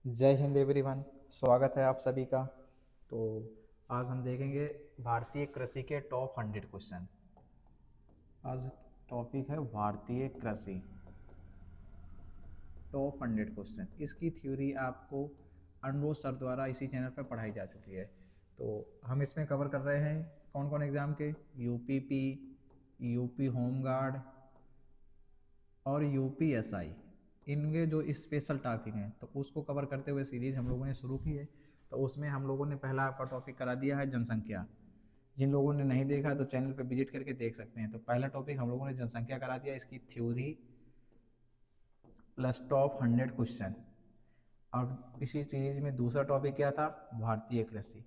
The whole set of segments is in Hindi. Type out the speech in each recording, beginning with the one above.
जय हिंद एवरीवन। स्वागत है आप सभी का। तो आज हम देखेंगे भारतीय कृषि के टॉप 100 क्वेश्चन। आज टॉपिक है भारतीय कृषि टॉप 100 क्वेश्चन। इसकी थ्योरी आपको अनुरोध सर द्वारा इसी चैनल पर पढ़ाई जा चुकी है। तो हम इसमें कवर कर रहे हैं कौन कौन एग्ज़ाम के, यूपीपी, यूपी होमगार्ड और यूपीएसआई। इनके जो स्पेशल टॉपिक हैं तो उसको कवर करते हुए सीरीज हम लोगों ने शुरू की है। तो उसमें हम लोगों ने पहला आपका टॉपिक करा दिया है जनसंख्या। जिन लोगों ने नहीं देखा तो चैनल पर विजिट करके देख सकते हैं। तो पहला टॉपिक हम लोगों ने जनसंख्या करा दिया, इसकी थ्योरी प्लस टॉप 100 क्वेश्चन। और इसी सीरीज में दूसरा टॉपिक क्या था, भारतीय कृषि,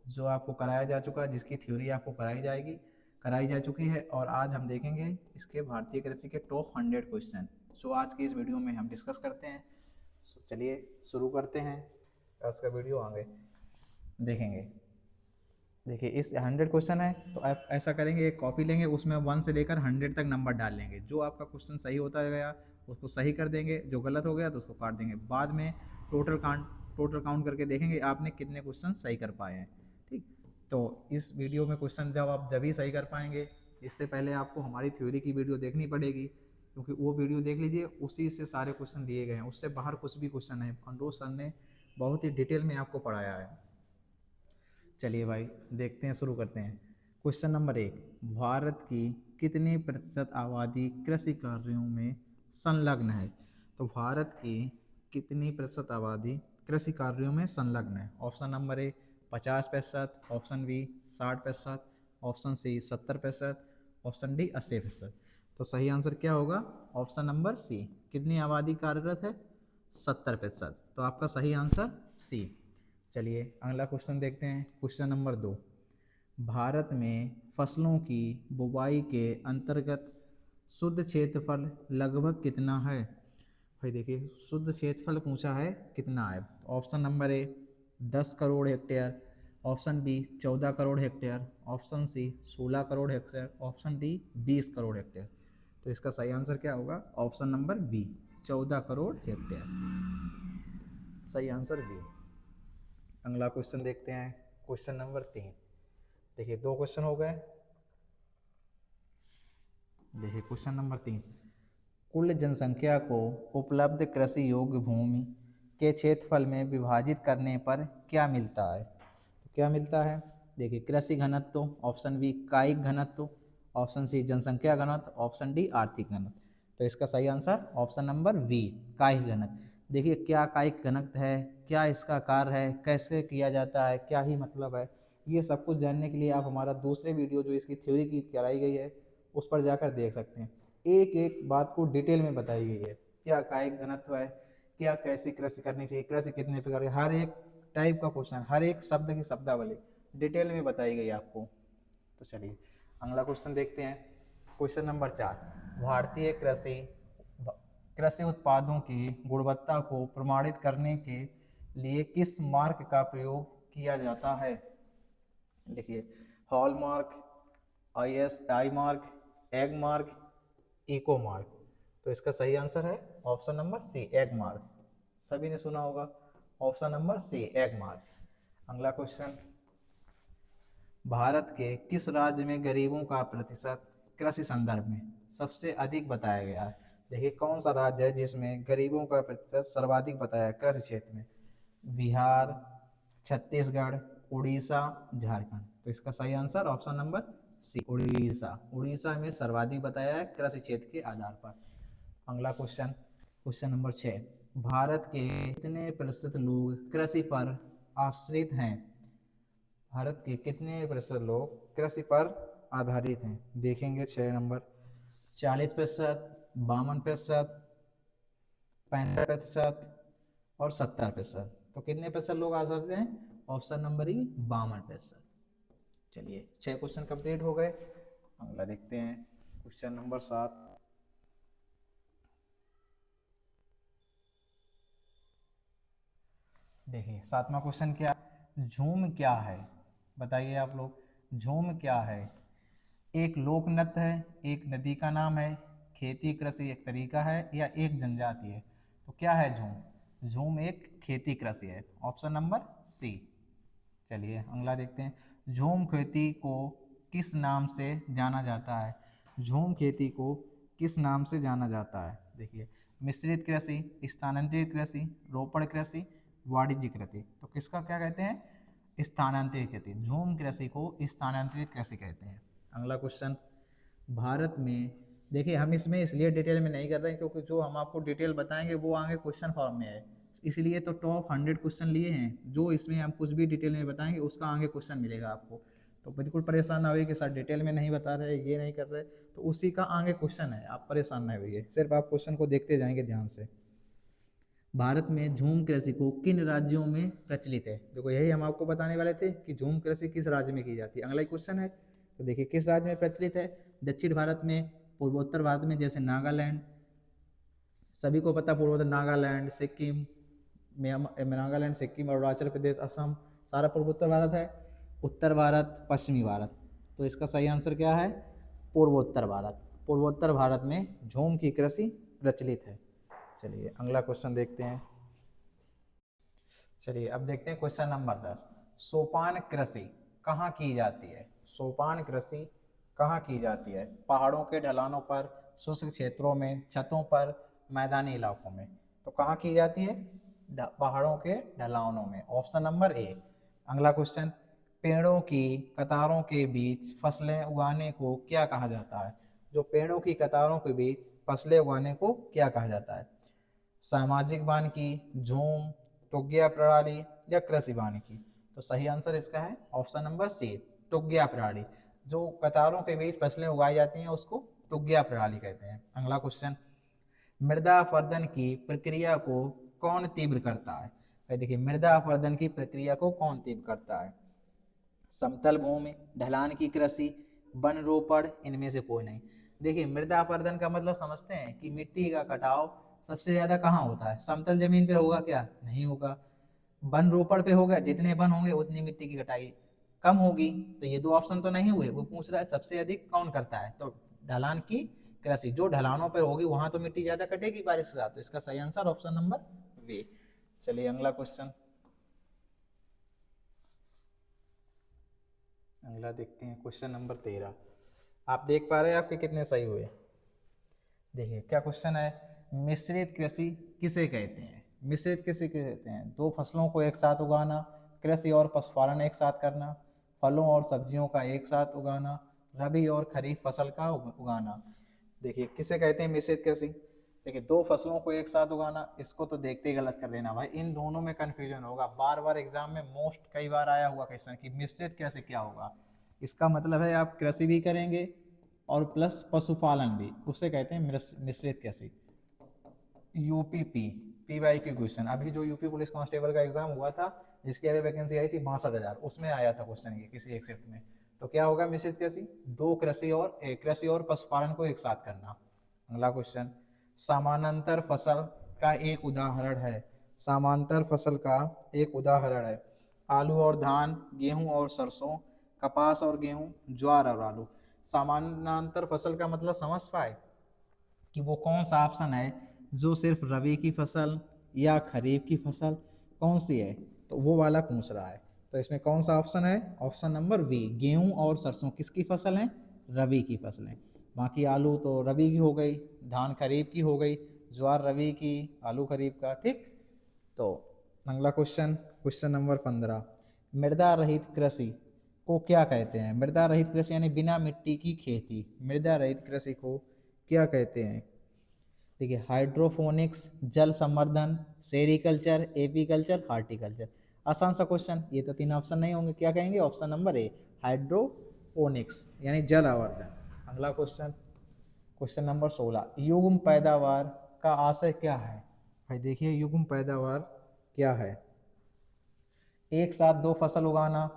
जो आपको कराया जा चुका है, जिसकी थ्योरी आपको कराई जा चुकी है। और आज हम देखेंगे इसके भारतीय कृषि के टॉप 100 क्वेश्चन। सो आज की इस वीडियो में हम डिस्कस करते हैं। सो चलिए शुरू करते हैं, आज का वीडियो आगे देखेंगे। देखिए इस 100 क्वेश्चन है तो आप ऐसा करेंगे, एक कॉपी लेंगे, उसमें 1 से लेकर 100 तक नंबर डाल लेंगे। जो आपका क्वेश्चन सही होता गया उसको सही कर देंगे, जो गलत हो गया तो उसको काट देंगे। बाद में टोटल काउंट करके देखेंगे आपने कितने क्वेश्चन सही कर पाए हैं। ठीक, तो इस वीडियो में क्वेश्चन जब ही सही कर पाएंगे। इससे पहले आपको हमारी थ्योरी की वीडियो देखनी पड़ेगी, क्योंकि वो वीडियो देख लीजिए, उसी से सारे क्वेश्चन दिए गए हैं, उससे बाहर कुछ भी क्वेश्चन है अनुरोध सर ने बहुत ही डिटेल में आपको पढ़ाया है। चलिए भाई देखते हैं, शुरू करते हैं। क्वेश्चन नंबर 1, भारत की कितनी प्रतिशत आबादी कृषि कार्यों में संलग्न है? तो भारत की कितनी प्रतिशत आबादी कृषि कार्यों में संलग्न है? Option number A 50%, option B 60%, option C 70%, option D 80%। तो सही आंसर क्या होगा? Option number C. कितनी आबादी कार्यरत है? 70%। तो आपका सही आंसर सी। चलिए अगला क्वेश्चन देखते हैं। क्वेश्चन नंबर 2, भारत में फसलों की बुवाई के अंतर्गत शुद्ध क्षेत्रफल लगभग कितना है? भाई देखिए शुद्ध क्षेत्रफल पूछा है, कितना है? Option number A 10 crore hectare, option B 14 crore hectare, option C 16 crore hectare, option D 20 crore hectare. तो इसका सही आंसर क्या होगा? Option number B 14 crore hectare. सही आंसर बी। अगला क्वेश्चन देखते हैं। क्वेश्चन नंबर 3, देखिए 2 क्वेश्चन हो गए। देखिए क्वेश्चन नंबर 3, कुल जनसंख्या को उपलब्ध कृषि योग्य भूमि के क्षेत्रफल में विभाजित करने पर क्या मिलता है? तो क्या मिलता है? देखिए कृषि घनत्व, ऑप्शन बी कायिक घनत्व, ऑप्शन सी जनसंख्या घनत्व, ऑप्शन डी आर्थिक घनत्व। तो इसका सही आंसर ऑप्शन नंबर बी कायिक घनत्व। देखिए क्या कायिक घनत्व है, क्या इसका कार्य है, कैसे किया जाता है, क्या ही मतलब है, ये सब कुछ जानने के लिए आप हमारा दूसरे वीडियो जो इसकी थ्योरी की कराई गई है उस पर जाकर देख सकते हैं। एक एक बात को डिटेल में बताई गई है, क्या कायिक घनत्व है, क्या कैसी कृषि करनी चाहिए, कृषि कितने प्रकार की, हर एक टाइप का क्वेश्चन, हर एक शब्द की शब्दावली डिटेल में बताई गई आपको। तो चलिए अगला क्वेश्चन देखते हैं। क्वेश्चन नंबर 4, भारतीय कृषि कृषि उत्पादों की गुणवत्ता को प्रमाणित करने के लिए किस मार्क का प्रयोग किया जाता है? देखिए hallmark, I mark, egg mark, eco mark. तो इसका सही आंसर है option number C egg mark. सभी ने सुना होगा, option number C egg mark. अगला क्वेश्चन, भारत के किस राज्य में गरीबों का प्रतिशत कृषि संदर्भ में सबसे अधिक बताया गया है? देखिए कौन सा राज्य है जिसमें गरीबों का प्रतिशत सर्वाधिक बताया है कृषि क्षेत्र में? बिहार, छत्तीसगढ़, उड़ीसा, झारखंड। तो इसका सही answer option number C Orissa. Orissa में सर्वाधिक बताया है कृषि क्षेत्र के आधार पर। अगला क्वेश्चन, क्वेश्चन नंबर 6, भारत के कितने प्रतिशत लोग कृषि पर आश्रित हैं? भारत के कितने प्रतिशत लोग कृषि पर आधारित हैं? देखेंगे 6 नंबर, 40%, 52%, 65% और 70%। तो कितने प्रतिशत लोग आ सकते हैं? ऑप्शन नंबर ई 52%। चलिए 6 क्वेश्चन कंप्लीट हो गए। अगला देखते हैं क्वेश्चन नंबर 7। देखिए 7वां क्वेश्चन क्या, झूम क्या है? बताइए आप लोग, झूम क्या है? एक लोक नृत्य है, एक नदी का नाम है, खेती कृषि एक तरीका है, या एक जनजाति है? तो क्या है झूम? झूम एक खेती कृषि है, ऑप्शन नंबर सी। चलिए अगला देखते हैं, झूम खेती को किस नाम से जाना जाता है? झूम खेती को किस नाम से जाना जाता है? देखिए, मिश्रित कृषि, स्थानांतरित कृषि, रोपड़ कृषि, वाणिज्यिक कृषि। तो किसका क्या कहते हैं? स्थानांतरित कृषि। झूम कृषि को स्थानांतरित कृषि कहते हैं। अगला क्वेश्चन, भारत में, देखिए हम इसमें इसलिए डिटेल में नहीं कर रहे हैं क्योंकि जो हम आपको डिटेल बताएंगे वो आगे क्वेश्चन फॉर्म में है, इसलिए तो टॉप 100 क्वेश्चन लिए हैं। जो इसमें हम कुछ भी डिटेल में बताएंगे उसका आगे क्वेश्चन मिलेगा आपको, तो बिल्कुल परेशान ना होइए कि सर डिटेल में नहीं बता रहे, ये नहीं कर रहे, तो उसी का आगे क्वेश्चन है, आप परेशान नहीं होइए, सिर्फ आप क्वेश्चन को देखते जाएंगे ध्यान से। भारत में झूम कृषि को किन राज्यों में प्रचलित है? देखो यही हम आपको बताने वाले थे कि झूम कृषि किस राज्य में की जाती है, अगला क्वेश्चन है। तो देखिए किस राज्य में प्रचलित है? दक्षिण भारत में, पूर्वोत्तर भारत में, जैसे नागालैंड, सभी को पता पूर्वोत्तर, नागालैंड, सिक्किम, नागालैंड, सिक्किम, अरुणाचल प्रदेश, असम, सारा पूर्वोत्तर भारत है। उत्तर भारत, पश्चिमी भारत, तो इसका सही आंसर क्या है? पूर्वोत्तर भारत। पूर्वोत्तर भारत में झूम की कृषि प्रचलित है। चलिए अगला क्वेश्चन देखते हैं। चलिए अब देखते हैं क्वेश्चन नंबर 10, सोपान कृषि कहाँ की जाती है? सोपान कृषि कहाँ की जाती है? पहाड़ों के ढलानों पर, शुष्क क्षेत्रों में, छतों पर, मैदानी इलाकों में। तो कहाँ की जाती है? पहाड़ों के ढलानों में, ऑप्शन नंबर ए। अगला क्वेश्चन, पेड़ों की कतारों के बीच फसलें उगाने को क्या कहा जाता है? जो पेड़ों की कतारों के बीच फसलें उगाने को क्या कहा जाता है? सामाजिक वानिकी, झूम, तुग्या प्रणाली या कृषि वानिकी। तो सही आंसर इसका है ऑप्शन नंबर सी, तुग्या प्रणाली। जो कतारों के बीच फसलें उगाई जाती हैं उसको तुग्या प्रणाली कहते हैं। अगला क्वेश्चन, मृदा अपरदन की प्रक्रिया को कौन तीव्र करता है? भाई देखिए, मृदा अपरदन की प्रक्रिया को कौन तीव्र करता है? समतल भूमि, ढलान की कृषि, वन रोपण, इनमें से कोई नहीं। देखिए मृदा अपरदन का मतलब समझते हैं कि मिट्टी का कटाव सबसे ज्यादा कहाँ होता है? समतल जमीन पे होगा क्या? नहीं होगा। वन रोपण पे होगा, जितने वन होंगे उतनी मिट्टी की कटाई कम होगी। तो ये दो ऑप्शन तो नहीं हुए, वो पूछ रहा है सबसे अधिक कौन करता है, तो ढलान की कृषि। जो ढलानों पे होगी वहां तो मिट्टी ज्यादा कटेगी बारिश के साथ, तो इसका सही आंसर ऑप्शन नंबर बी। चलिए अगला क्वेश्चन, अगला देखते हैं क्वेश्चन नंबर 13। आप देख पा रहे हैं आपके कितने सही हुए? देखिए क्या क्वेश्चन है, मिश्रित कृषि किसे कहते हैं? मिश्रित कृषि किसे कहते हैं? दो फसलों को एक साथ उगाना, कृषि और पशुपालन एक साथ करना, फलों और सब्जियों का एक साथ उगाना, रबी और खरीफ फसल का उगाना। देखिए किसे कहते हैं मिश्रित कृषि? देखिए दो फसलों को एक साथ उगाना, इसको तो देखते ही गलत कर देना भाई, इन दोनों में कंफ्यूजन होगा। बार बार एग्जाम में मोस्ट कई बार आया हुआ क्वेश्चन कि मिश्रित कृषि क्या होगा। इसका मतलब है आप कृषि भी करेंगे और प्लस पशुपालन भी, उसे कहते हैं मिश्रित कृषि। यूपीपी पीवाई की क्वेश्चन, अभी जो यूपी पुलिस कांस्टेबल का एग्जाम हुआ था जिसकी अभी वैकेंसी आई थी 62,000, उसमें आया था क्वेश्चन ये किसी एक शिफ्ट में। तो क्या होगा मिश्रित कृषि? दो कृषि और पशुपालन को एक साथ करना। अगला क्वेश्चन, समानांतर फसल का एक उदाहरण है। समांतर फसल का एक उदाहरण है, आलू और धान, गेहूं और सरसों, कपास और गेहूं, ज्वार और आलू। समानांतर फसल का मतलब समझ पाए कि वो कौन सा ऑप्शन है जो सिर्फ रबी की फसल या खरीफ की फसल कौन सी है, तो वो वाला पूछ रहा है। तो इसमें कौन सा ऑप्शन है? ऑप्शन नंबर बी, गेहूं और सरसों किसकी फसल है? रबी की फसलें। बाकी आलू तो रबी की हो गई, धान खरीफ की हो गई, ज्वार रबी की, आलू खरीफ का, ठीक। तो अगला क्वेश्चन, क्वेश्चन नंबर 15, मृदा रहित कृषि को क्या कहते हैं? मृदा रहित कृषि यानी बिना मिट्टी की खेती, मृदा रहित कृषि को क्या कहते हैं? देखिए हाइड्रोफोनिक्स, जल संवर्धन, सेरिकल्चर, एपीकल्चर, हार्टिकल्चर। आसान सा क्वेश्चन, ये तो तीन ऑप्शन नहीं होंगे, क्या कहेंगे? ऑप्शन नंबर ए, हाइड्रोपोनिक्स यानी जल आवर्धन। अगला क्वेश्चन, क्वेश्चन नंबर 16, युग्म पैदावार का आशय क्या है? भाई देखिए युग्म पैदावार क्या है? एक साथ दो फसल उगाना,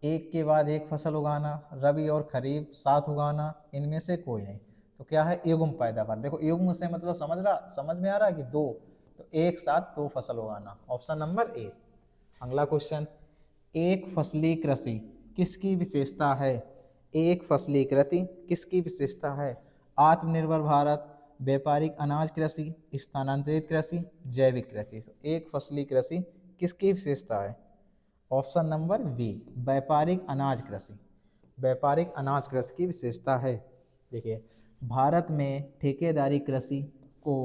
एक के बाद एक फसल उगाना, रबी और खरीफ साथ उगाना, इनमें से कोई नहीं। तो क्या है? युग्म पैदावार। देखो युग्म से मतलब समझ में आ रहा है कि दो, तो एक साथ दो फसल उगाना, ऑप्शन नंबर ए। अगला क्वेश्चन, एक फसली कृषि किसकी विशेषता है? एक फसली कृषि किसकी विशेषता है? आत्मनिर्भर भारत, व्यापारिक अनाज कृषि, स्थानांतरित कृषि, जैविक कृषि। तो एक फसली कृषि किसकी विशेषता है? ऑप्शन नंबर बी, व्यापारिक अनाज कृषि। व्यापारिक अनाज कृषि की विशेषता है। देखिए, भारत में ठेकेदारी कृषि को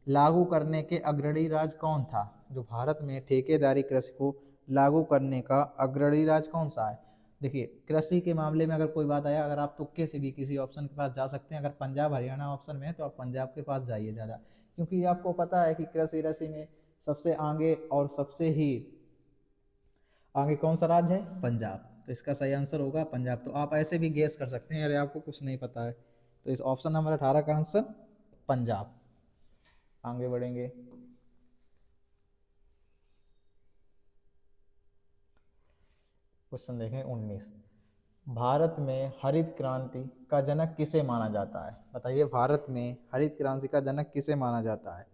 लागू करने के अग्रणी राज्य कौन था? जो भारत में ठेकेदारी कृषि को लागू करने का अग्रणी राज्य कौन सा है? देखिए, कृषि के मामले में अगर कोई बात आया, अगर आप तुक्के से भी किसी ऑप्शन के पास जा सकते हैं। अगर पंजाब हरियाणा ऑप्शन में है तो आप पंजाब के पास जाइए ज़्यादा, क्योंकि आपको पता है कि कृषि रसी में सबसे आगे और सबसे ही आगे कौन सा राज्य है? पंजाब। तो इसका सही आंसर होगा पंजाब। तो आप ऐसे भी गेस कर सकते हैं, अरे आपको कुछ नहीं पता है, तो इस ऑप्शन नंबर 18 का आंसर पंजाब। आगे बढ़ेंगे। क्वेश्चन देखें 19। भारत में हरित क्रांति का जनक किसे माना जाता है? बताइए, भारत में हरित क्रांति का जनक किसे माना जाता है?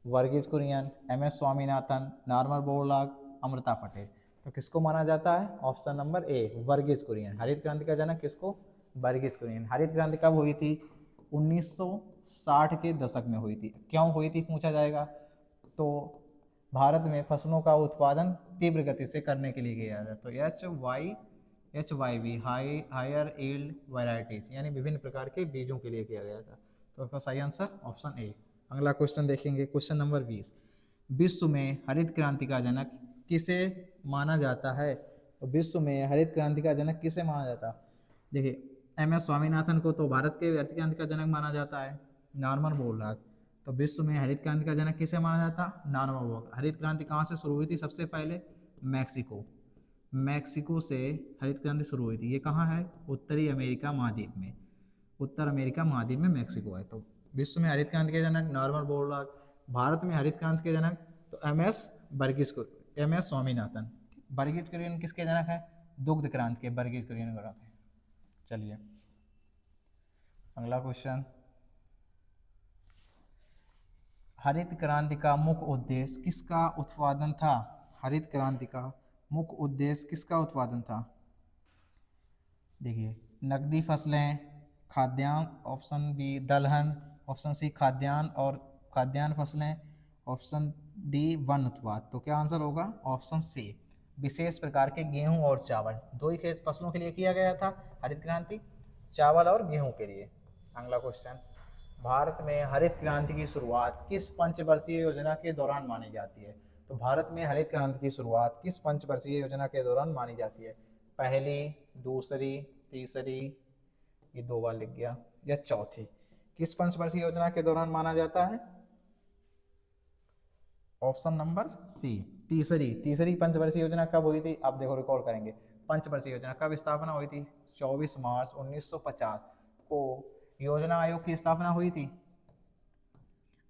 वर्गीज कुरियन, एम.एस. Swaminathan, Norman Borlaug, Amrita Patel. तो किसको माना जाता है? Option number A, Verghese Kurien. हरित क्रांति का जनक किसको? वर्गीज कुरियन। हरित क्रांति कब हुई थी? 1960 के दशक में हुई थी। क्यों हुई थी पूछा जाएगा तो भारत में फसलों का उत्पादन तीव्र गति से करने के लिए किया जाता है। तो HYV हायर यील्ड वैरायटीज, यानी विभिन्न प्रकार के बीजों के लिए किया गया था। तो इसका सही आंसर ऑप्शन ए। अगला क्वेश्चन देखेंगे, क्वेश्चन नंबर 20। विश्व में हरित क्रांति का जनक किसे माना जाता है? तो विश्व में हरित क्रांति का जनक किसे माना जाता है? देखिए, एम.एस. स्वामीनाथन को तो भारत के हरित क्रांति का जनक माना जाता है, नॉर्मन बोरलॉग। तो विश्व में हरित क्रांति का जनक किसे माना जाता? Norman Borlaug. हरित क्रांति कहाँ से शुरू हुई थी? सबसे पहले मैक्सिको से हरित क्रांति शुरू हुई थी। ये कहाँ है? उत्तरी अमेरिका महाद्वीप में। उत्तर अमेरिका महाद्वीप में मैक्सिको है। तो विश्व में हरित क्रांति के जनक नॉर्मन बोरलॉग। भारत में हरित क्रांति के जनक तो एम.एस. स्वामीनाथन। वर्गीज कुरियन किसके जनक है? दुग्ध क्रांति के वर्गीज कुरियन जनक है। चलिए अगला क्वेश्चन। हरित क्रांति का मुख्य उद्देश्य किसका उत्पादन था? हरित क्रांति का मुख्य उद्देश्य किसका उत्पादन था? देखिए, नकदी फसलें, खाद्यान्न, ऑप्शन बी दलहन, ऑप्शन सी खाद्यान्न और खाद्यान्न फसलें, ऑप्शन डी वन उत्पाद। तो क्या आंसर होगा? ऑप्शन सी, विशेष प्रकार के गेहूं और चावल। दो ही फसलों के लिए किया गया था हरित क्रांति, चावल और गेहूं के लिए। अगला क्वेश्चन। भारत में हरित क्रांति की शुरुआत किस पंचवर्षीय योजना के दौरान मानी जाती है? तो भारत में हरित क्रांति की शुरुआत किस पंचवर्षीय योजना के दौरान मानी जाती है? पहली, दूसरी, तीसरी, ये दो बार लिख गया, या चौथी? किस पंचवर्षीय योजना के दौरान माना जाता है? ऑप्शन नंबर सी, तीसरी पंचवर्षीय योजना कब हुई थी? आप देखो, रिकॉर्ड करेंगे। पंचवर्षीय योजना कब स्थापना हुई थी? 24 मार्च 1950 को योजना आयोग की स्थापना हुई थी।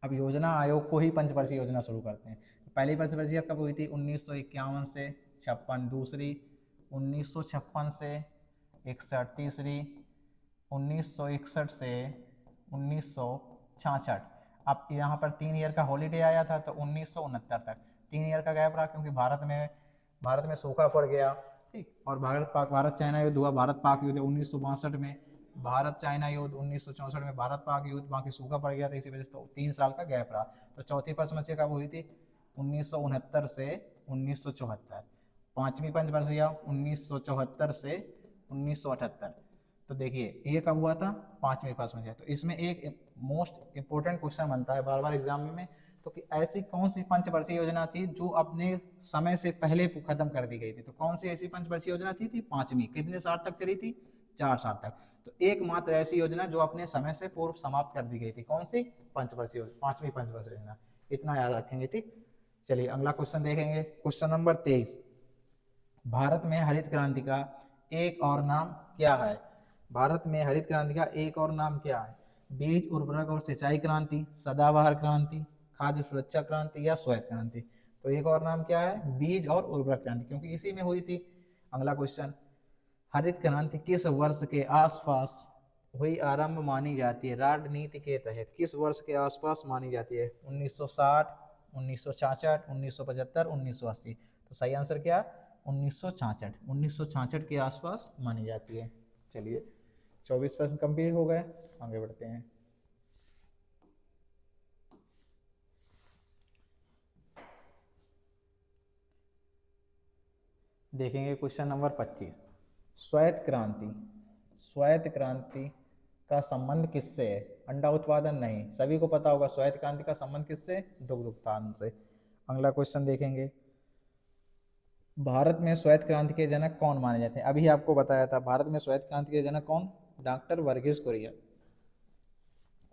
अब योजना आयोग को ही पंचवर्षीय योजना शुरू करते हैं। पहली पंचवर्षीय कब हुई थी? 1951 से 56। दूसरी 1956 से 61। तीसरी 1961 से 1966। अब यहाँ पर 3 ईयर का हॉलीडे आया था, तो 1969 तक 3 ईयर का गैप रहा, क्योंकि भारत में सूखा पड़ गया। ठीक, और भारत चाइना युद्ध हुआ, भारत पाक युद्ध 1962 में, भारत चाइना युद्ध 1964 में, भारत पाक युद्ध, बाकी सूखा पड़ गया था, इसी वजह से तो 3 साल का गैप रहा। तो चौथी पंचवर्षीय कब हुई थी? 1969 से 1974। पांचवी पंचवर्षीय 1974 से 1978। तो देखिए, ये कब हुआ था? पांचवी पंचवर्षीय। तो इसमें एक मोस्ट इंपोर्टेंट क्वेश्चन बनता है बार बार एग्जाम में, तो कि ऐसी कौन सी पंचवर्षीय योजना थी जो अपने समय से पहले खत्म कर दी गई थी? तो कौन सी ऐसी पंचवर्षीय योजना थी? पांचवी। कितने साल तक चली थी? 4 साल तक। तो एकमात्र ऐसी योजना जो अपने समय से पूर्व समाप्त कर दी गई थी, कौन सी? पंचवर्षीय, पांचवी पंचवर्षीय योजना। इतना याद रखेंगे, ठीक। चलिए अगला क्वेश्चन देखेंगे, क्वेश्चन नंबर 23। भारत में हरित क्रांति का एक और नाम क्या है? भारत में हरित क्रांति का एक और नाम क्या है? बीज उर्वरक और सिंचाई क्रांति, सदाबहार क्रांति, खाद्य सुरक्षा क्रांति, या श्वेत क्रांति। तो एक और नाम क्या है? बीज और उर्वरक क्रांति, क्योंकि इसी में हुई थी। अगला क्वेश्चन। हरित क्रांति किस वर्ष के आसपास हुई आरंभ मानी जाती है? राजनीति के तहत किस वर्ष के आसपास मानी जाती है? 1960, 1966, 1975, 1980। तो सही आंसर क्या? 1966 के आसपास मानी जाती है। चलिए 24% कंप्लीट हो गए, आगे बढ़ते हैं। देखेंगे क्वेश्चन नंबर 25। श्वेत क्रांति, श्वेत क्रांति का संबंध किससे है? अंडा उत्पादन नहीं, सभी को पता होगा श्वेत क्रांति का संबंध किससे? दुग्ध उत्पादन से। अगला क्वेश्चन देखेंगे, भारत में श्वेत क्रांति के जनक कौन माने जाते हैं? अभी आपको बताया था भारत में श्वेत क्रांति के जनक कौन? Doctor Verghese Kurien.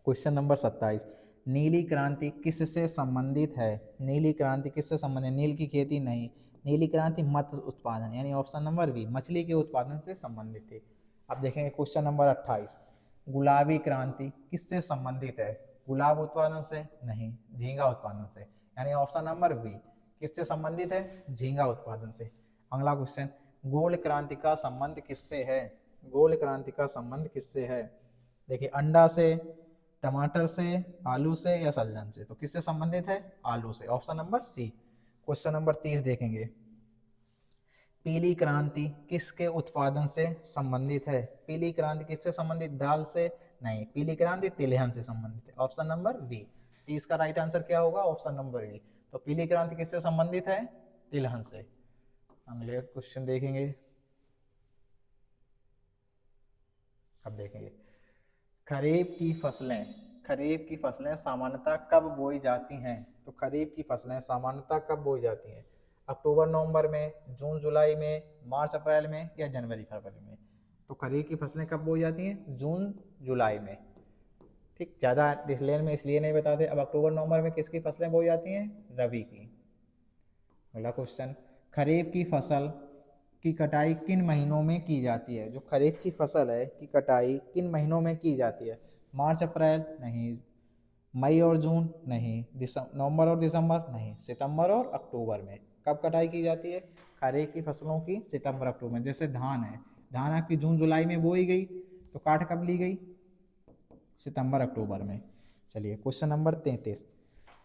Question number 27, नीली क्रांति किससे संबंधित है? नीली क्रांति किससे संबंधित? नील की खेती नहीं, नीली क्रांति मत्स्य उत्पादन यानी ऑप्शन नंबर बी, मछली के उत्पादन से संबंधित है। अब देखेंगे क्वेश्चन नंबर 28, गुलाबी क्रांति किससे संबंधित है? गुलाब उत्पादन से नहीं, झींगा उत्पादन से, यानी ऑप्शन नंबर बी किससे संबंधित है? झींगा उत्पादन से। अगला क्वेश्चन, गोल क्रांति का संबंध किससे है? गोल क्रांति का संबंध किससे है? देखिए, अंडा से, टमाटर से, आलू से या शलजम से? तो किससे संबंधित है? आलू से, option number C. Question number 30 देखेंगे, पीली क्रांति किसके उत्पादन से संबंधित है? पीली क्रांति किससे संबंधित? दाल से नहीं, पीली क्रांति तिलहन से संबंधित है, ऑप्शन नंबर बी। 30 का राइट आंसर क्या होगा? Option number B. तो पीली क्रांति किससे संबंधित है? तिलहन से। अगले क्वेश्चन देखेंगे, अब देखेंगे, खरीफ की फसलें, खरीफ की फसलें सामान्यतः कब बोई जाती हैं? तो खरीफ की फसलें सामान्यतः कब बोई जाती हैं? अक्टूबर नवंबर में, जून जुलाई में, मार्च अप्रैल में या जनवरी फरवरी में? तो खरीफ की फसलें कब बोई जाती हैं? जून जुलाई में। ठीक, ज़्यादा डिस्लेयर में इसलिए नहीं बताते। अब अक्टूबर नवंबर में किसकी फसलें बोई जाती हैं? रबी की। अगला क्वेश्चन, खरीफ की फसल की कटाई किन महीनों में की जाती है? जो खरीफ की फसल है की कटाई किन महीनों में की जाती है? मार्च अप्रैल नहीं, मई और जून नहीं, नवंबर और दिसंबर नहीं, सितंबर और अक्टूबर में। कब कटाई की जाती है खरीफ की फसलों की? सितंबर अक्टूबर में। जैसे धान है, धान आपकी जून जुलाई में बोई गई, तो काट कब ली गई? सितंबर अक्टूबर में। चलिए क्वेश्चन नंबर 33,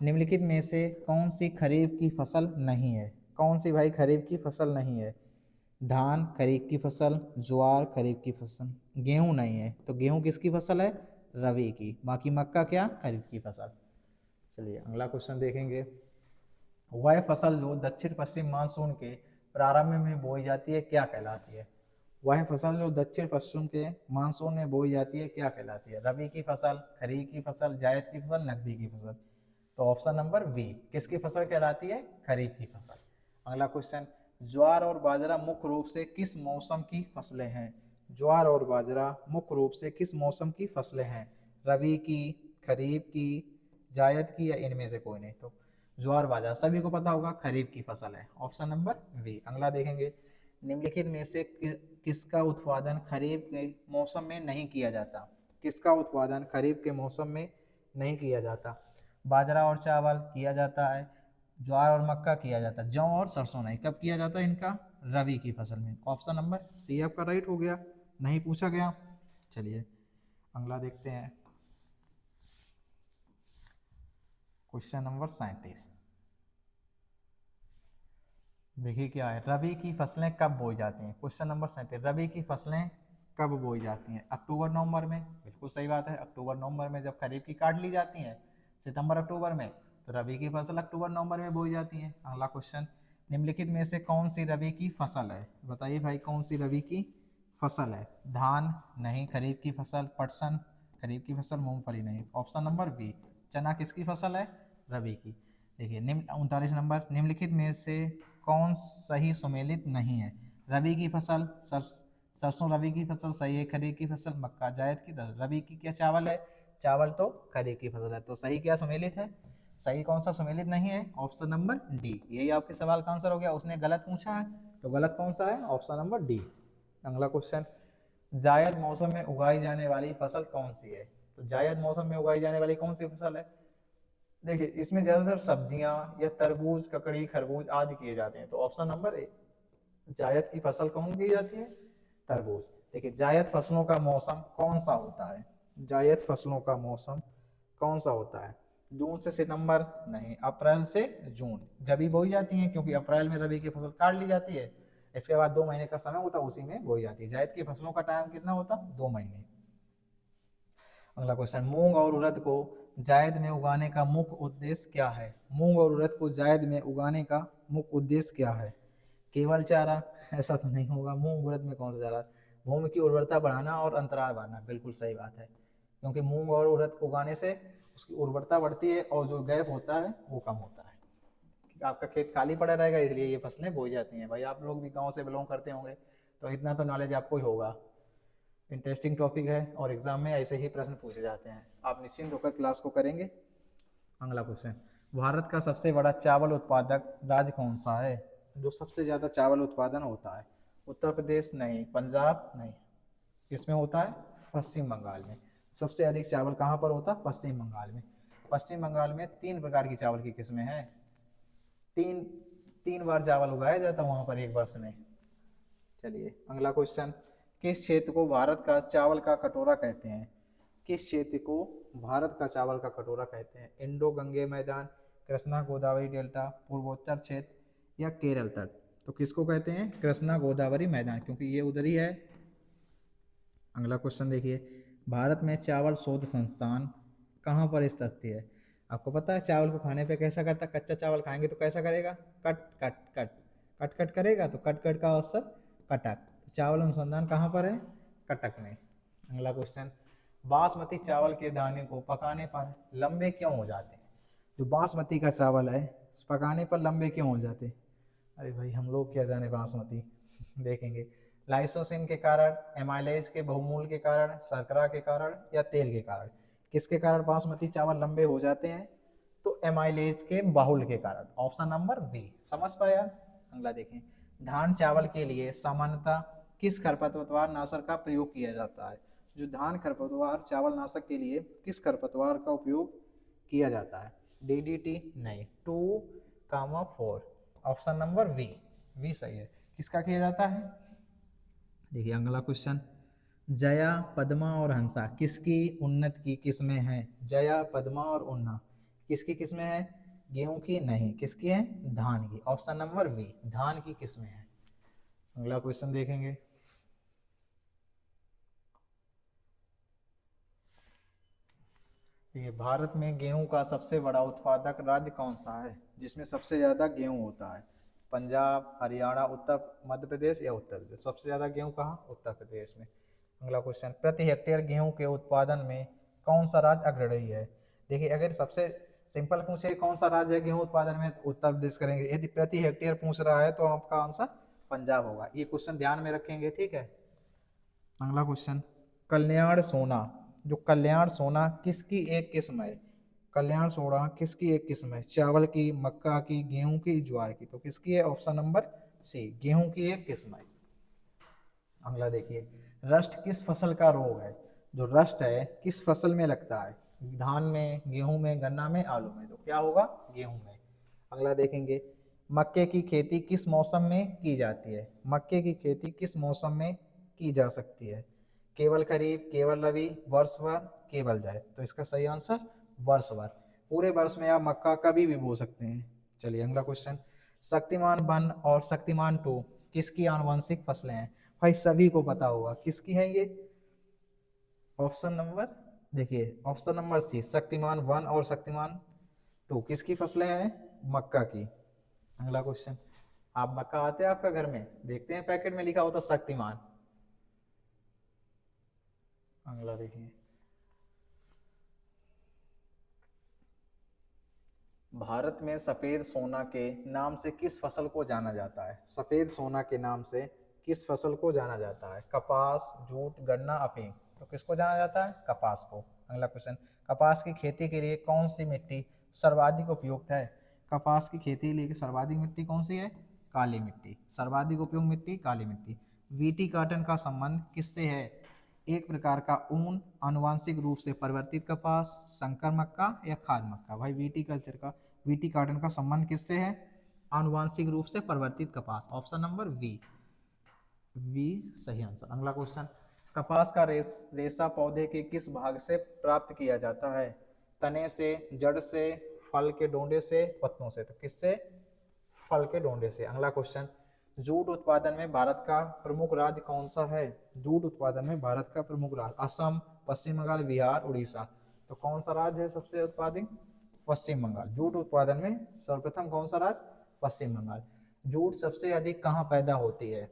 निम्नलिखित में से कौन सी खरीफ की फसल नहीं है? कौन सी भाई खरीफ की फसल नहीं है? धान खरीफ की फसल, ज्वार खरीफ की फसल, गेहूं नहीं है। तो गेहूं किसकी फसल है? रबी की। बाकी मक्का क्या? खरीफ की फसल। चलिए अगला क्वेश्चन देखेंगे, वह फसल जो दक्षिण पश्चिम मानसून के प्रारंभ में बोई जाती है क्या कहलाती है? वह फसल जो दक्षिण पश्चिम के मानसून में बोई जाती है क्या कहलाती है? रबी की फसल, खरीफ की फसल, जायद की फसल, नकदी की फसल? तो ऑप्शन नंबर बी किसकी फसल कहलाती है? खरीफ की फसल। अगला क्वेश्चन, ज्वार और बाजरा मुख्य रूप से किस मौसम की फसलें हैं? ज्वार और बाजरा मुख्य रूप से किस मौसम की फसलें हैं? रबी की, खरीफ की, जायद की या इनमें से कोई नहीं? तो ज्वार बाजरा सभी को पता होगा खरीफ की फसल है, ऑप्शन नंबर बी। अगला देखेंगे, निम्नलिखित में से किसका उत्पादन खरीफ के मौसम में नहीं किया जाता? किसका उत्पादन खरीफ के मौसम में नहीं किया जाता? बाजरा और चावल किया जाता है, ज्वार और मक्का किया जाता है, जौ और सरसों नहीं। कब किया जाता है इनका? रबी की फसल में। ऑप्शन नंबर सी आपका राइट हो गया, नहीं पूछा गया। चलिए अगला देखते हैं, क्वेश्चन नंबर 37। देखिए क्या है, रबी की फसलें कब बोई जाती हैं? क्वेश्चन नंबर 37, रबी की फसलें कब बोई जाती हैं? अक्टूबर नवंबर में, बिल्कुल सही बात है। अक्टूबर नवंबर में जब खरीफ की काट ली जाती हैं, सितंबर अक्टूबर में, तो रबी की फसल अक्टूबर नवंबर में बोई जाती है। अगला क्वेश्चन, निम्नलिखित में से कौन सी रबी की फसल है? बताइए भाई कौन सी रबी की फसल है? धान नहीं, खरीफ की फसल, पटसन खरीफ की फसल, मूंगफली नहीं। ऑप्शन नंबर बी, चना किसकी फसल है? रबी की। देखिए 39 नंबर, निम्नलिखित में से कौन सही सुमेलित नहीं है? रबी की फसल, सरसों रबी की फसल सही है, खरीफ की फसल मक्का, जायद की रबी की क्या चावल है? चावल तो खरीफ की फसल है। तो सही क्या सुमेलित है? सही कौन सा सुमेलित नहीं है? Option number D. यही आपके सवाल का आंसर हो गया। उसने गलत पूछा है, तो गलत कौन सा है? Option number D. अगला क्वेश्चन, जायद मौसम में उगाई जाने वाली फसल कौन सी है? तो जायद मौसम में उगाई जाने वाली कौन सी फसल है? देखिए इसमें ज्यादातर सब्जियां या तरबूज, ककड़ी, खरबूज आदि किए जाते हैं। तो ऑप्शन नंबर ए, जायद की फसल कौन की जाती है? तरबूज। देखिए जायद फसलों का मौसम कौन सा होता है? जायद फसलों का मौसम कौन सा होता है? जून से सितंबर नहीं, अप्रैल से जून जब भी बोई जाती है, क्योंकि अप्रैल में रबी की फसल काट ली जाती है, इसके बाद 2 महीने का समय होता है, उसी में बोई जाती है। जायद की फसलों का टाइम कितना होता? 2 महीने। अगला क्वेश्चन, मूंग और उड़द को जायद में उगाने का मुख्य उद्देश्य क्या है? मूंग और उड़द को जायद में उगाने का मुख्य उद्देश्य क्या है? केवल चारा, ऐसा तो नहीं होगा। मूंग उड़द में कौन सा चारा? भूमि की उर्वरता बढ़ाना और अंतराल बढ़ाना, बिल्कुल सही बात है, क्योंकि मूंग और उड़द को उगाने से उसकी उर्वरता बढ़ती है और जो गैप होता है वो कम होता है। आपका खेत खाली पड़ा रहेगा, इसलिए ये फसलें बोई जाती हैं। भाई आप लोग भी गांव से बिलोंग करते होंगे, तो इतना तो नॉलेज आपको ही होगा। इंटरेस्टिंग टॉपिक है और एग्जाम में ऐसे ही प्रश्न पूछे जाते हैं, आप निश्चिंत होकर क्लास को करेंगे। अगला क्वेश्चन, भारत का सबसे बड़ा चावल उत्पादक राज्य कौन सा है? जो सबसे ज्यादा चावल उत्पादन होता है? उत्तर प्रदेश नहीं, पंजाब नहीं, किसमें होता है? पश्चिम बंगाल में। सबसे अधिक चावल कहाँ पर होता है? पश्चिम बंगाल में। पश्चिम बंगाल में 3 प्रकार की चावल की किस्में हैं। तीन 3 बार चावल उगाया जाता है वहां पर एक वर्ष में। चलिए अगला क्वेश्चन, किस क्षेत्र को भारत का चावल का कटोरा कहते हैं? किस क्षेत्र को भारत का चावल का कटोरा कहते हैं? इंडो गंगे मैदान, कृष्णा गोदावरी डेल्टा, पूर्वोत्तर क्षेत्र या केरल तट? तो किसको कहते हैं? कृष्णा गोदावरी मैदान, क्योंकि ये उधर ही है। अगला क्वेश्चन देखिए, भारत में चावल शोध संस्थान कहाँ पर स्थित है? आपको पता है चावल को खाने पे कैसा करता है? कच्चा चावल खाएंगे तो कैसा करेगा? Cut cut cut cut cut करेगा, तो कट कट का अवसर कटक। तो चावल अनुसंधान कहाँ पर है? कटक में। अगला क्वेश्चन, बासमती चावल के दाने को पकाने पर लंबे क्यों हो जाते हैं? जो बासमती का चावल है पकाने पर लंबे क्यों हो जाते हैं? अरे भाई हम लोग क्या जाने बासमती देखेंगे। लाइसोसिन के कारण, एमाइलेज के बहुमूल के कारण, शर्करा के कारण या तेल के कारण? किसके कारण बासमती चावल लंबे हो जाते हैं? तो एमाइलेज के बाहुल के कारण, ऑप्शन नंबर बी। समझ पाया? अगला देखें, धान चावल के लिए सामान्यतः किस खरपतवार नाशक का प्रयोग किया जाता है? जो धान खरपतवार चावल नाशक के लिए किस खरपतवार का उपयोग किया जाता है? डीडीटी नहीं, 2, 4, ऑप्शन नंबर वी। वी सही है। किसका किया जाता है? देखिए अगला क्वेश्चन, जया, पद्मा और हंसा किसकी उन्नत की किस्में हैं? जया, पद्मा और उन्ना किसकी किस्में हैं? गेहूं की नहीं, किसकी है? धान की, ऑप्शन नंबर बी, धान की किस्में हैं। अगला क्वेश्चन देखेंगे, ये भारत में गेहूं का सबसे बड़ा उत्पादक राज्य कौन सा है, जिसमें सबसे ज्यादा गेहूं होता है? पंजाब, हरियाणा, उत्तर मध्य प्रदेश या उत्तर प्रदेश? सबसे ज्यादा गेहूं कहाँ? उत्तर प्रदेश में। अगला क्वेश्चन, प्रति हेक्टेयर गेहूं के उत्पादन में कौन सा राज्य अग्रणी है? देखिए अगर सबसे सिंपल पूछे कौन सा राज्य है गेहूं उत्पादन में, तो उत्तर प्रदेश करेंगे। यदि प्रति हेक्टेयर पूछ रहा है तो आपका आंसर पंजाब होगा। ये क्वेश्चन ध्यान में रखेंगे, ठीक है। अगला क्वेश्चन, कल्याण सोना, जो कल्याण सोना किसकी एक किस्म है? कल्याण सोना किसकी एक किस्म है? चावल की, मक्का की, गेहूं की, ज्वार की? तो किसकी है? ऑप्शन नंबर सी, गेहूं की एक किस्म है। अगला देखिए, रस्ट किस फसल का रोग है? जो रस्ट है किस फसल में लगता है? धान में, गेहूं में, गन्ना में, आलू में? तो क्या होगा? गेहूं में। अगला देखेंगे, मक्के की खेती किस मौसम में की जाती है? मक्के की खेती किस मौसम में की जा सकती है? केवल खरीफ, केवल रबी, वर्ष भर, केवल जायद? तो इसका सही आंसर वर्ष भर। पूरे वर्ष में आप मक्का कभी भी बो सकते हैं। चलिए अगला क्वेश्चन, शक्तिमान 1 और शक्तिमान 2 किसकी आनुवंशिक फसलें हैं? भाई सभी को पता होगा किसकी है ये। ऑप्शन नंबर देखिए, ऑप्शन नंबर सी, शक्तिमान 1 और शक्तिमान 2 किसकी फसलें हैं? मक्का की। अगला क्वेश्चन, आप मक्का आते हैं आपका घर में, देखते हैं पैकेट में लिखा होता शक्तिमान। अगला देखिए, भारत में सफेद सोना के नाम से किस फसल को जाना जाता है? सफेद सोना के नाम से किस फसल को जाना जाता है? कपास, जूट, गन्ना, अफीम? तो किसको जाना जाता है? कपास को। अगला क्वेश्चन, कपास की खेती के लिए कौन सी मिट्टी सर्वाधिक उपयुक्त है? कपास की खेती के लिए सर्वाधिक मिट्टी कौन सी है? काली मिट्टी। सर्वाधिक उपयुक्त मिट्टी काली मिट्टी। वीटी कॉटन का संबंध किससे है? एक प्रकार का ऊन, आनुवांशिक रूप से परिवर्तित कपास, संकर मक्का या खाद मक्का? भाई वीटी कल्चर का, वीटी कॉटन का संबंध किससे है? आनुवांशिक रूप से परिवर्तित कपास, ऑप्शन नंबर वी। वी सही आंसर। अगला क्वेश्चन, कपास का रेशा पौधे के किस भाग से प्राप्त किया जाता है? तने से, जड़ से, फल के डोंडे से, पत्तों से? तो किससे? फल के डोंडे से। अगला क्वेश्चन, जूट उत्पादन में भारत का प्रमुख राज्य कौन सा है? जूट उत्पादन में भारत का प्रमुख राज्य असम, पश्चिम बंगाल, बिहार, उड़ीसा? तो कौन सा राज्य है सबसे उत्पादक? पश्चिम बंगाल। जूट उत्पादन में सर्वप्रथम कौन सा राज्य? पश्चिम बंगाल। जूट सबसे अधिक कहाँ पैदा होती है?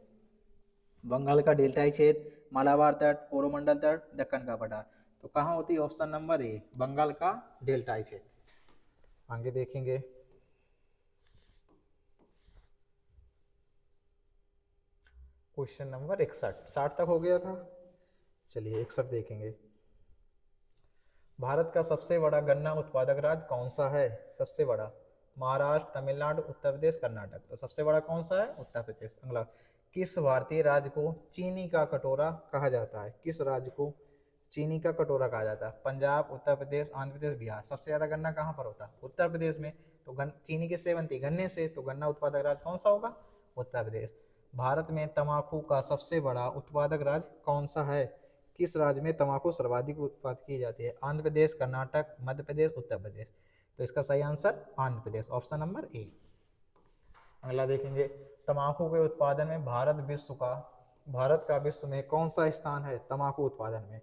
बंगाल का डेल्टाई क्षेत्र, मालाबार तट, कोरोमंडल तट, दक्कन का पठार। तो कहाँ होती है? ऑप्शन नंबर ए, बंगाल का डेल्टाई क्षेत्र। आगे देखेंगे, क्वेश्चन नंबर 61, 60 तक हो गया था। चलिए 61 देखेंगे। भारत का सबसे बड़ा गन्ना उत्पादक राज्य कौन सा है? सबसे बड़ा, महाराष्ट्र, तमिलनाडु, उत्तर प्रदेश, कर्नाटक। तो सबसे बड़ा कौन सा है? उत्तर प्रदेश। अगला, किस भारतीय राज्य को चीनी का कटोरा कहा जाता है? किस राज्य को चीनी का कटोरा कहा जाता है? पंजाब, उत्तर प्रदेश, आंध्र प्रदेश, बिहार। सबसे ज्यादा गन्ना कहाँ पर होता है? उत्तर प्रदेश में। तो चीनी किससे बनती है? गन्ने से। तो गन्ना उत्पादक राज्य कौन सा होगा? उत्तर प्रदेश। भारत में तंबाकू का सबसे बड़ा उत्पादक राज्य कौन सा है? किस राज्य में तंबाकू सर्वाधिक उत्पादित की जाती है? आंध्र प्रदेश, कर्नाटक, मध्य प्रदेश, उत्तर प्रदेश। तो इसका सही answer Andhra Pradesh, option number ए। अगला देखेंगे, तंबाकू के उत्पादन में भारत का विश्व में कौन सा स्थान है? तंबाकू उत्पादन में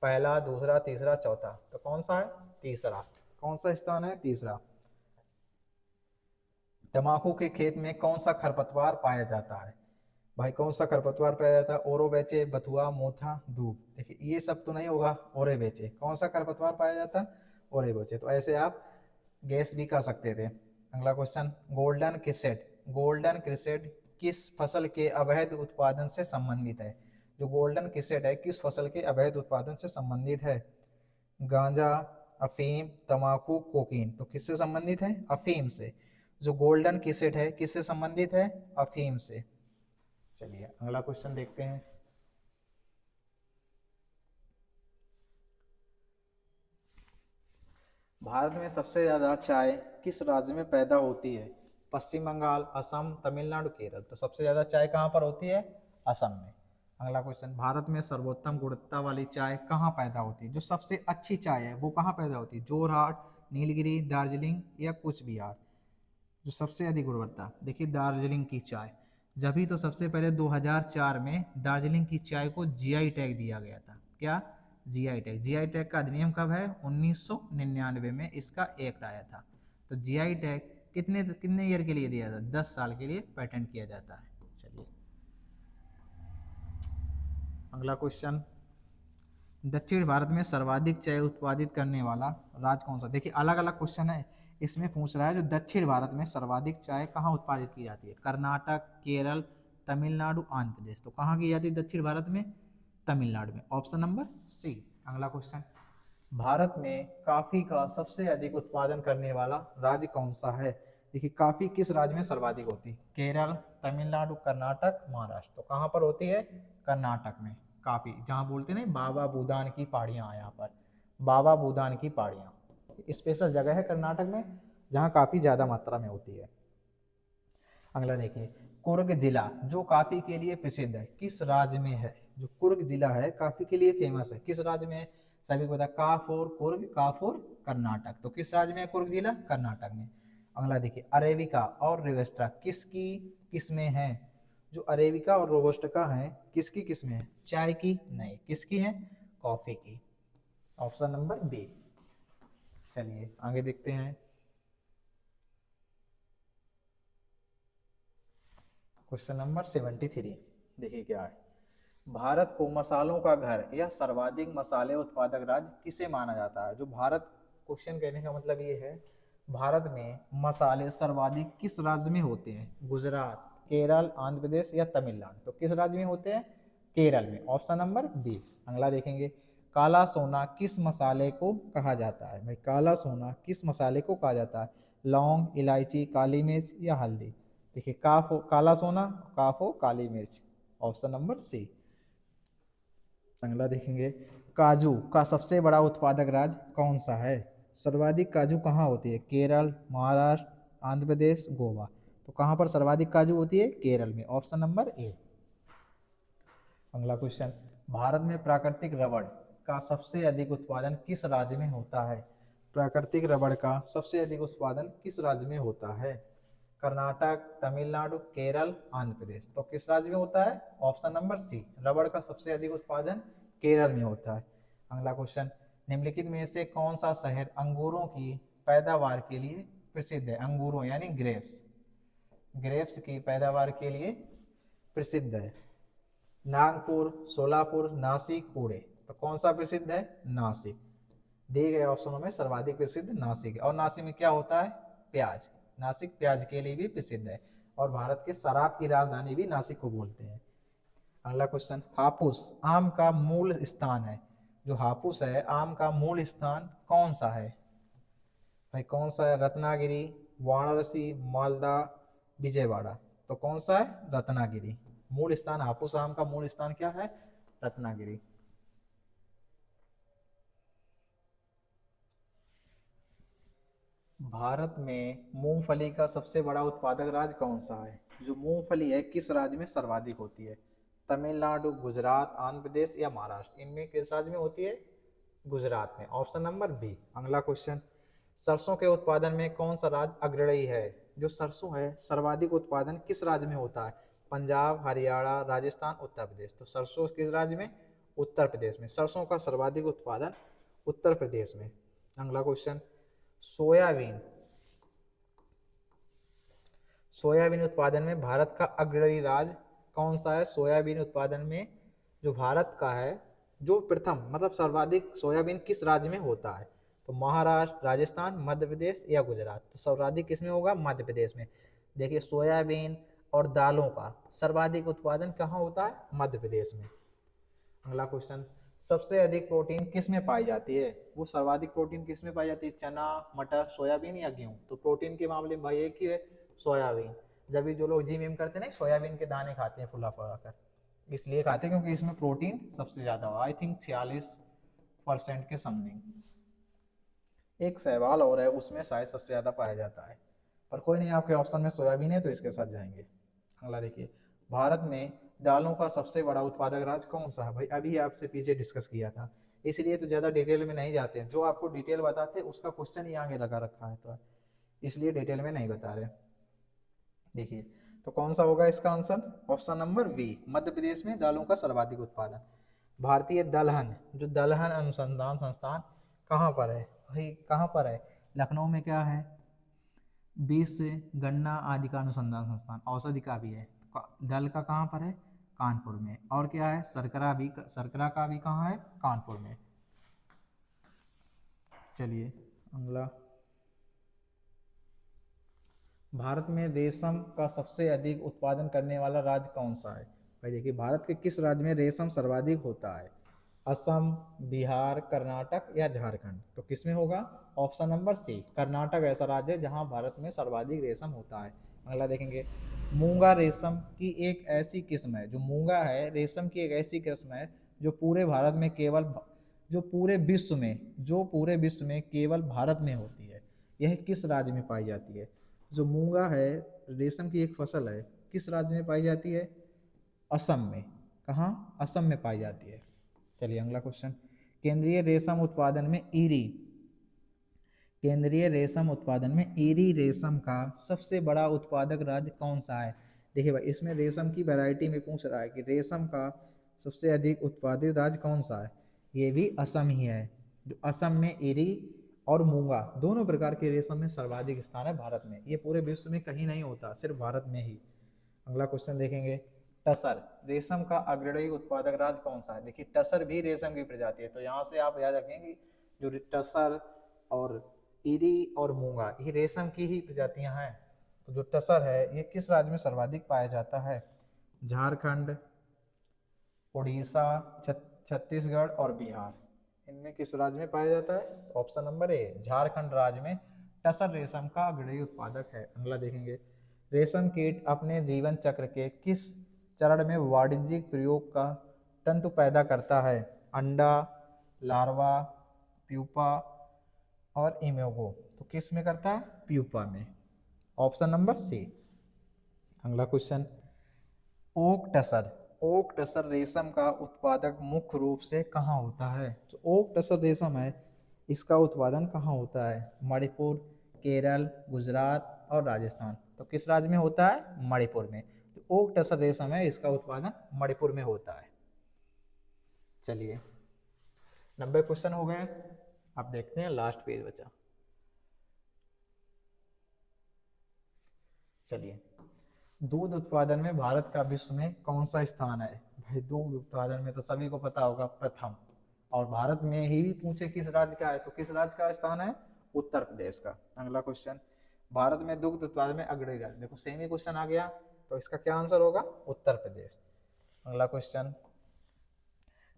पहला, दूसरा, तीसरा, चौथा। तो कौन सा है? तीसरा। कौन सा स्थान है? तीसरा। तंबाकू के खेत में कौन सा खरपतवार पाया जाता है? भाई कौन सा खरपतवार पाया जाता है? ओरोबेचे, बथुआ, मोथा, धूप। देखिए ये सब तो नहीं होगा, ओरेबेचे। कौन सा खरपतवार पाया जाता है? ओरेबेचे। तो ऐसे आप गैस भी कर सकते थे। अगला क्वेश्चन, गोल्डन क्रिसेट। गोल्डन क्रिसेट किस फसल के अवैध उत्पादन से संबंधित है? जो गोल्डन क्रिसेट है किस फसल के अवैध उत्पादन से संबंधित है? गांजा, अफीम, तंबाकू, कोकीन। तो किससे संबंधित है? अफीम से। जो गोल्डन क्रिसेट है किससे संबंधित है? अफीम से। चलिए अगला क्वेश्चन देखते हैं। भारत में सबसे ज्यादा चाय किस राज्य में पैदा होती है? पश्चिम बंगाल, असम, तमिलनाडु, केरल। तो सबसे ज्यादा चाय कहाँ पर होती है? असम में। अगला क्वेश्चन, भारत में सर्वोत्तम गुणवत्ता वाली चाय कहाँ पैदा होती है? जो सबसे अच्छी चाय है वो कहाँ पैदा होती है? जोरहाट, नीलगिरी, दार्जिलिंग या कूच बिहार। जो सबसे अधिक गुणवत्ता, देखिए दार्जिलिंग की चाय। जब तो सबसे पहले 2004 में दार्जिलिंग की चाय को जीआई टैग दिया गया था। क्या? GI tag. जीआई टैग का अधिनियम कब है? 1999 में इसका एक्ट आया था। तो जीआई टैग कितने कितने ईयर के लिए दिया जाता है? 10 साल के लिए पेटेंट किया जाता है। चलिए अगला क्वेश्चन, दक्षिण भारत में सर्वाधिक चाय उत्पादित करने वाला राज्य कौन सा? देखिए अलग अलग क्वेश्चन है, इसमें पूछ रहा है जो दक्षिण भारत में सर्वाधिक चाय कहाँ उत्पादित की जाती है? कर्नाटक, केरल, तमिलनाडु, आंध्र प्रदेश। तो कहाँ की जाती है दक्षिण भारत में? तमिलनाडु में, ऑप्शन नंबर सी। अगला क्वेश्चन, भारत में कॉफी का सबसे अधिक उत्पादन करने वाला राज्य कौन सा है? देखिए कॉफी किस राज्य में सर्वाधिक होती है? केरल, तमिलनाडु, कर्नाटक, महाराष्ट्र। तो कहाँ पर होती है? कर्नाटक में। काफी, जहाँ बोलते नहीं बाबा बूदान की पहाड़ियाँ, यहाँ पर बाबा बूदान की पहाड़ियाँ स्पेशल जगह है कर्नाटक में जहाँ काफी ज्यादा मात्रा में होती है। अगला देखिए, कुर्ग जिला जो काफी के लिए प्रसिद्ध है किस राज्य में है? जो कुर्ग जिला है काफी के लिए फेमस है, किस राज्य में है? सभी को पता, काफोर, कुर्ग, काफोर, कर्नाटक। तो किस राज्य में है कुर्ग जिला? कर्नाटक में। अगला देखिए, अरेबिका और रोबस्टा किसकी किस्में हैं? जो अरेबिका और रोबस्टा है किसकी किस्में हैं? चाय की? नहीं, किसकी है? कॉफी की, ऑप्शन नंबर बी। चलिए आगे देखते हैं। क्वेश्चन नंबर 73, देखिए क्या है। भारत को मसालों का घर या सर्वाधिक मसाले उत्पादक राज्य किसे माना जाता है? जो भारत, क्वेश्चन कहने का मतलब ये है भारत में मसाले सर्वाधिक किस राज्य में होते हैं? गुजरात, केरल, आंध्र प्रदेश या तमिलनाडु। तो किस राज्य में होते हैं? केरल में, ऑप्शन नंबर बी। अगला देखेंगे, काला सोना किस मसाले को कहा जाता है? भाई काला सोना किस मसाले को कहा जाता है? लौंग, इलायची, काली मिर्च या हल्दी। देखिए काफ हो काला सोना, काफ हो काली मिर्च, ऑप्शन नंबर सी। अगला देखेंगे, काजू का सबसे बड़ा उत्पादक राज्य कौन सा है? सर्वाधिक काजू कहाँ होती है? केरल, महाराष्ट्र, आंध्र प्रदेश, गोवा। तो कहाँ पर सर्वाधिक काजू होती है? केरल में, ऑप्शन नंबर ए। अगला क्वेश्चन, भारत में प्राकृतिक रबड़ का सबसे अधिक उत्पादन किस राज्य में होता है? प्राकृतिक रबड़ का सबसे अधिक उत्पादन किस राज्य में होता है? कर्नाटक, तमिलनाडु, केरल, आंध्र प्रदेश। तो किस राज्य में होता है? ऑप्शन नंबर सी, रबड़ का सबसे अधिक उत्पादन केरल में होता है। अगला क्वेश्चन, निम्नलिखित में से कौन सा शहर अंगूरों की पैदावार के लिए प्रसिद्ध है? अंगूरों यानी ग्रेप्स। ग्रेप्स की पैदावार के लिए प्रसिद्ध है? नागपुर, सोलापुर, नासिक, पुणे। तो कौन सा प्रसिद्ध है? नासिक। दिए गए ऑप्शनों में सर्वाधिक प्रसिद्ध नासिक है। और नासिक में क्या होता है? प्याज। नासिक प्याज के लिए भी प्रसिद्ध है और भारत के शराब की राजधानी भी नासिक को बोलते हैं। अगला क्वेश्चन, हापुस आम का मूल स्थान है। जो हापुस है आम का मूल स्थान कौन सा है भाई? कौन सा है? रत्नागिरी, वाराणसी, मालदा, विजयवाड़ा। तो कौन सा है? रत्नागिरी। मूल स्थान हापुस आम का मूल स्थान क्या है? रत्नागिरी। भारत में मूंगफली का सबसे बड़ा उत्पादक राज्य कौन सा है? जो मूंगफली है किस राज्य में सर्वाधिक होती है? तमिलनाडु, गुजरात, आंध्र प्रदेश या महाराष्ट्र। इनमें किस राज्य में होती है? गुजरात में। Option number B. अगला क्वेश्चन, सरसों के उत्पादन में कौन सा राज्य अग्रणी है? जो सरसों है सर्वाधिक उत्पादन किस राज्य में होता है? पंजाब, हरियाणा, राजस्थान, उत्तर प्रदेश। तो सरसों किस राज्य में? उत्तर प्रदेश में। सरसों का सर्वाधिक उत्पादन उत्तर प्रदेश में। अगला क्वेश्चन, सोयाबीन सोयाबीन उत्पादन में भारत का अग्रणी राज्य कौन सा है? सोयाबीन उत्पादन में जो भारत का है, जो प्रथम मतलब सर्वाधिक सोयाबीन किस राज्य में होता है? तो महाराष्ट्र, राजस्थान, मध्य प्रदेश या गुजरात। तो सर्वाधिक किस में होगा? मध्य प्रदेश में। देखिए सोयाबीन और दालों का सर्वाधिक उत्पादन कहाँ होता है? मध्य प्रदेश में। अगला क्वेश्चन, सबसे अधिक प्रोटीन किस में पाई जाती है? वो सर्वाधिक प्रोटीन किस में पाई जाती है? चना, मटर, सोयाबीन या गेहूं। तो प्रोटीन के मामले में भाई एक ही है, सोयाबीन। जब भी जो लोग जिम विम करते हैं ना, सोयाबीन के दाने खाते हैं फुला फुला कर, इसलिए खाते हैं क्योंकि इसमें प्रोटीन सबसे ज्यादा हो, आई थिंक 46% के समथिंग। एक सवाल और है, उसमें शायद सबसे ज्यादा पाया जाता है, पर कोई नहीं, आपके ऑप्शन में सोयाबीन है तो इसके साथ जाएंगे। अगला देखिए, भारत में दालों का सबसे बड़ा उत्पादक राज्य कौन सा है? भाई अभी आपसे पीछे डिस्कस किया था, इसलिए तो ज़्यादा डिटेल में नहीं जाते हैं। जो आपको डिटेल बताते हैं उसका क्वेश्चन ही आगे लगा रखा है, तो इसलिए डिटेल में नहीं बता रहे। देखिए तो कौन सा होगा इसका answer? Option number B, Madhya Pradesh में दालों का सर्वाधिक उत्पादन। भारतीय दलहन, जो दलहन अनुसंधान संस्थान कहाँ पर है? भाई कहाँ पर है? लखनऊ में। क्या है? बीज से गन्ना आदि का अनुसंधान संस्थान, औषधि का भी है। दल का कहाँ पर है? कानपुर में। और क्या है? सरकरा का भी कहाँ है? कानपुर में। चलिए अगला, भारत में रेशम का सबसे अधिक उत्पादन करने वाला राज्य कौन सा है? भाई देखिए, भारत के किस राज्य में रेशम सर्वाधिक होता है? असम, बिहार, कर्नाटक या झारखंड। तो किस में होगा? ऑप्शन नंबर सी, कर्नाटक ऐसा राज्य है जहां भारत में सर्वाधिक रेशम होता है। अगला देखेंगे, मूंगा रेशम की एक ऐसी किस्म है, जो मूंगा है रेशम की एक ऐसी किस्म है जो पूरे भारत में केवल जो पूरे विश्व में केवल भारत में होती है। यह किस राज्य में पाई जाती है? जो मूंगा है रेशम की एक फसल है, किस राज्य में पाई जाती है? असम में। कहाँ? असम में पाई जाती है। चलिए अगला क्वेश्चन, केंद्रीय रेशम उत्पादन में ईरी केंद्रीय रेशम उत्पादन में ईरी रेशम का सबसे बड़ा उत्पादक राज्य कौन सा है? देखिए भाई, इसमें रेशम की वैरायटी में पूछ रहा है कि रेशम का सबसे अधिक उत्पादित राज्य कौन सा है? ये भी असम ही है। जो असम में ईरी और मूंगा दोनों प्रकार के रेशम में सर्वाधिक स्थान है भारत में। ये पूरे विश्व में कहीं नहीं होता, सिर्फ भारत में ही। अगला क्वेश्चन देखेंगे, टसर रेशम का अग्रणी उत्पादक राज्य कौन सा है? देखिए टसर भी रेशम की प्रजाति है, तो यहाँ से आप याद रखेंगे जो टसर और ईरी और मूंगा ये रेशम की ही प्रजातियां हैं। तो जो टसर है ये किस राज्य में सर्वाधिक पाया जाता है? झारखंड, उड़ीसा, छत्तीसगढ़ और बिहार। इनमें किस राज्य में पाया जाता है? ऑप्शन नंबर ए, झारखंड राज्य में टसर रेशम का अग्रणी उत्पादक है। अगला देखेंगे, रेशम कीट अपने जीवन चक्र के किस चरण में वाणिज्यिक प्रयोग का तंतु पैदा करता है? अंडा, लार्वा, प्यूपा और इम्यूगो। तो किस में करता है? प्यूपा में। Option number C. अगला क्वेश्चन, ओक टसर रेशम का उत्पादक मुख्य रूप से कहाँ होता है? जो ओक टसर रेशम है इसका उत्पादन कहाँ होता है? मणिपुर, केरल, गुजरात और राजस्थान। तो किस राज्य में होता है? मणिपुर में। तो ओक टसर रेशम है इसका उत्पादन मणिपुर में होता है। चलिए 90 क्वेश्चन हो गए, अब देखते हैं लास्ट पेज बचा। चलिए दूध उत्पादन में भारत का विश्व में कौन सा स्थान है? भाई दूध उत्पादन में तो सभी को पता होगा, प्रथम। और भारत में ही भी पूछे किस राज्य का है, तो किस राज्य का स्थान है? उत्तर प्रदेश का। अगला क्वेश्चन, भारत में दुग्ध उत्पादन में अग्रणी राज्य, देखो सेम ही क्वेश्चन आ गया, तो इसका क्या आंसर होगा? उत्तर प्रदेश। अगला क्वेश्चन,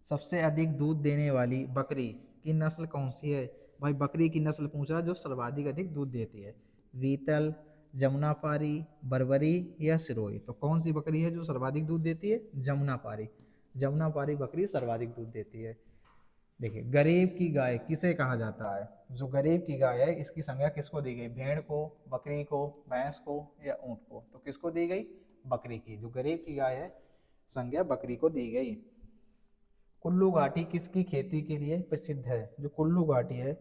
सबसे अधिक दूध देने वाली बकरी की नस्ल कौन सी है? भाई बकरी की नस्ल पूछा जो सर्वाधिक अधिक दूध देती है। वीतल, जमुनापारी, बर्बरी या सिरोही। तो कौन सी बकरी है जो सर्वाधिक दूध देती है? जमुनापारी। जमुनापारी बकरी सर्वाधिक दूध देती है। देखिए, गरीब की गाय किसे कहा जाता है? जो गरीब की गाय है इसकी संज्ञा किसको दी गई? भेड़ को, बकरी को, भैंस को या ऊंट को? तो किसको दी गई? बकरी की। जो गरीब की गाय है संज्ञा बकरी को दी गई। कुल्लू घाटी किसकी खेती के लिए प्रसिद्ध है? जो कुल्लू घाटी है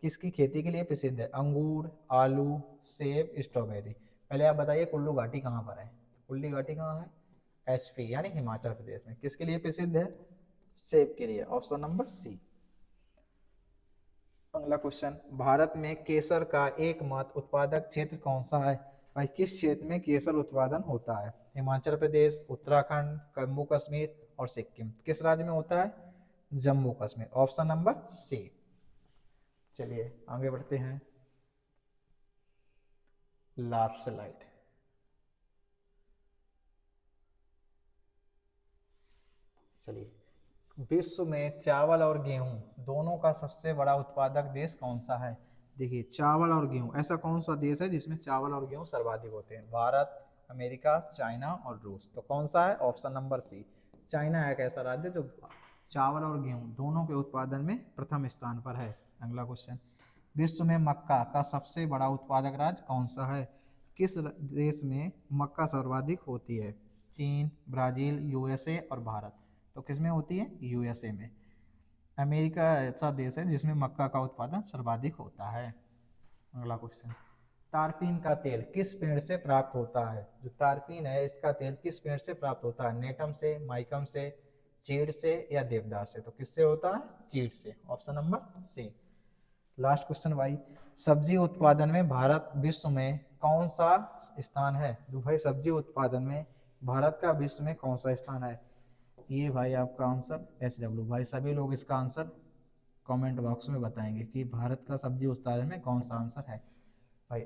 किसकी खेती के लिए प्रसिद्ध है? अंगूर, आलू, सेब, स्ट्रॉबेरी। पहले आप बताइए कुल्लू घाटी कहाँ पर है? कुल्लू घाटी कहाँ है? एचपी यानी हिमाचल प्रदेश में। किसके लिए प्रसिद्ध है? सेब के लिए। Option number C. अगला क्वेश्चन, भारत में केसर का एकमात्र उत्पादक क्षेत्र कौन सा है? भाई किस क्षेत्र में केसर उत्पादन होता है? हिमाचल प्रदेश, उत्तराखंड, जम्मू कश्मीर और सिक्किम। किस राज्य में होता है? Jammu Kashmir. Option number C. चलिए आगे बढ़ते हैं। Last slide. चलिए, विश्व में चावल और गेहूं दोनों का सबसे बड़ा उत्पादक देश कौन सा है? देखिए, चावल और गेहूं, ऐसा कौन सा देश है जिसमें चावल और गेहूं सर्वाधिक होते हैं? भारत, अमेरिका, चाइना और रूस। तो कौन सा है? ऑप्शन नंबर सी। चाइना एक ऐसा राज्य जो चावल और गेहूं दोनों के उत्पादन में प्रथम स्थान पर है। अगला क्वेश्चन, विश्व में मक्का का सबसे बड़ा उत्पादक राज्य कौन सा है? किस देश में मक्का सर्वाधिक होती है? चीन, ब्राजील, यूएसए और भारत। तो किसमें होती है? यूएसए में। अमेरिका ऐसा देश है जिसमें मक्का का उत्पादन सर्वाधिक होता है। अगला क्वेश्चन, तारपीन का तेल किस पेड़ से प्राप्त होता है? जो तारपीन है इसका तेल किस पेड़ से प्राप्त होता है? नेटम से, माइकम से, चीड़ से या देवदार से? तो किससे होता है? चीड़ से। Option number C. Last question भाई, सब्जी उत्पादन में भारत विश्व में कौन सा स्थान है? जो भाई सब्जी उत्पादन में भारत का विश्व में कौन सा स्थान है? ये भाई आपका आंसर SW। भाई सभी लोग इसका आंसर कमेंट बॉक्स में बताएंगे कि भारत का सब्जी उत्पादन में कौन सा आंसर है। भाई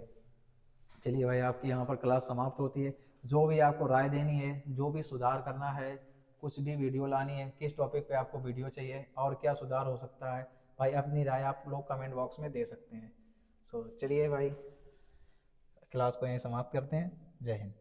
चलिए भाई, आपकी यहाँ पर क्लास समाप्त होती है। जो भी आपको राय देनी है, जो भी सुधार करना है, कुछ भी वीडियो लानी है, किस टॉपिक पे आपको वीडियो चाहिए और क्या सुधार हो सकता है, भाई अपनी राय आप लोग कमेंट बॉक्स में दे सकते हैं। चलिए भाई, क्लास को यहीं समाप्त करते हैं। जय हिंद।